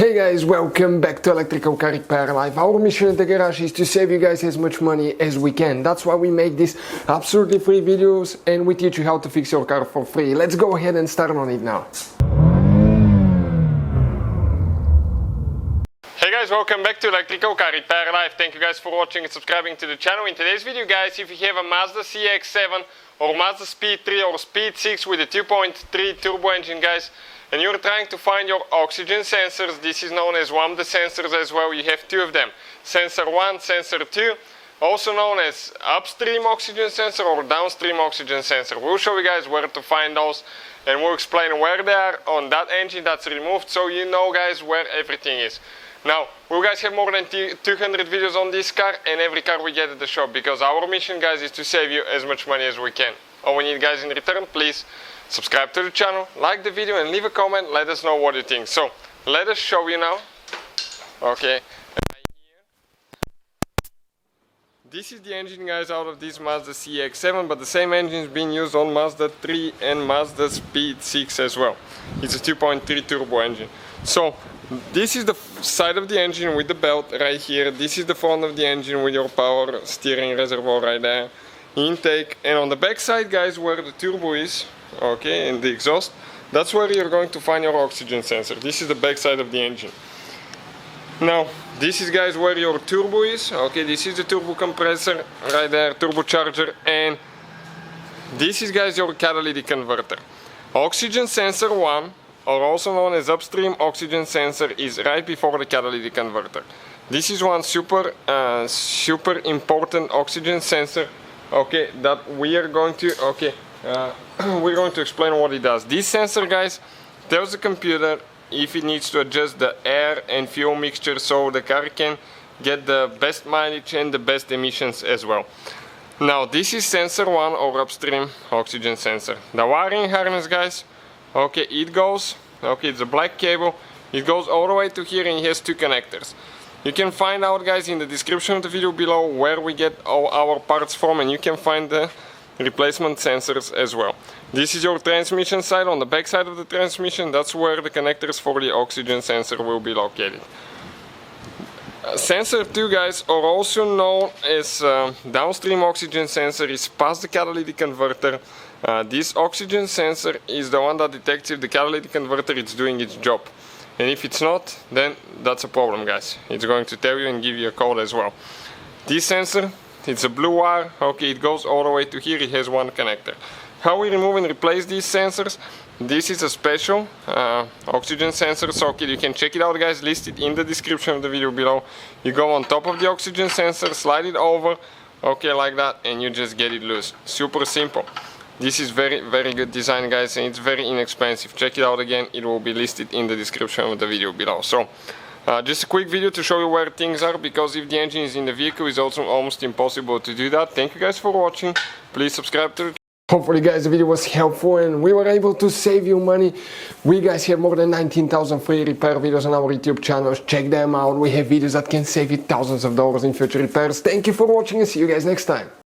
Hey guys, welcome back to Electrical Car Repair Live. Our mission at the garage is to save you guys as much money as we can. That's why we make these absolutely free videos and we teach you how to fix your car for free. Let's go ahead and start on it now. Hey guys, welcome back to Electrical Car Repair Live. Thank you guys for watching and subscribing to the channel. In today's video guys, if you have a Mazda CX-7 or Mazdaspeed 3 or Speed 6 with a 2.3 turbo engine guys, and you're trying to find your oxygen sensors, this is known as one of the sensors as well. You have two of them, sensor 1, sensor 2, also known as upstream oxygen sensor or downstream oxygen sensor. We'll show you guys where to find those and we'll explain where they are on that engine that's removed, so you know guys where everything is. Now, we guys have more than 200 videos on this car and every car we get at the shop, because our mission guys is to save you as much money as we can. All we need guys in return, please subscribe to the channel, like the video and leave a comment, let us know what you think. So, let us show you now. Okay, right here. This is the engine guys out of this Mazda CX-7, but the same engine is being used on Mazda 3 and Mazdaspeed 6 as well. It's a 2.3 turbo engine. So, this is the side of the engine with the belt right here. This is the front of the engine with your power steering reservoir right there. Intake, and on the back side guys where the turbo is, okay, and the exhaust, that's where you're going to find your oxygen sensor. This is the back side of the engine. Now this is guys where your turbo is, okay, this is the turbo compressor right there, turbocharger, and this is guys your catalytic converter. Oxygen sensor 1, or also known as upstream oxygen sensor, is right before the catalytic converter. This is one super important oxygen sensor, okay, that we are going to, we're going to explain what it does. This sensor guys tells the computer if it needs to adjust the air and fuel mixture so the car can get the best mileage and the best emissions as well. Now this is sensor 1 or upstream oxygen sensor. The wiring harness guys, okay, it goes, okay, it's a black cable, it goes all the way to here and it has two connectors. You can find out guys in the description of the video below where we get all our parts from, and you can find the replacement sensors as well. This is your transmission side. On the back side of the transmission, that's where the connectors for the oxygen sensor will be located. Sensor 2 guys, or also known as downstream oxygen sensor, is past the catalytic converter. This oxygen sensor is the one that detects if the catalytic converter is doing its job. And if it's not, then that's a problem guys. It's going to tell you and give you a code as well. This sensor, it's a blue wire, okay, it goes all the way to here, it has one connector. How we remove and replace these sensors? This is a special oxygen sensor socket. You can check it out guys, listed in the description of the video below. You go on top of the oxygen sensor, slide it over, okay, like that, and you just get it loose. Super simple. This is very good design guys, and it's very inexpensive. Check it out again, it will be listed in the description of the video below. So just a quick video to show you where things are, because if the engine is in the vehicle it's also almost impossible to do that. Thank you guys for watching, please subscribe to the channel. Hopefully guys the video was helpful and we were able to save you money. We guys have more than 19,000 free repair videos on our YouTube channels. Check them out, we have videos that can save you thousands of dollars in future repairs. Thank you for watching and see you guys next time.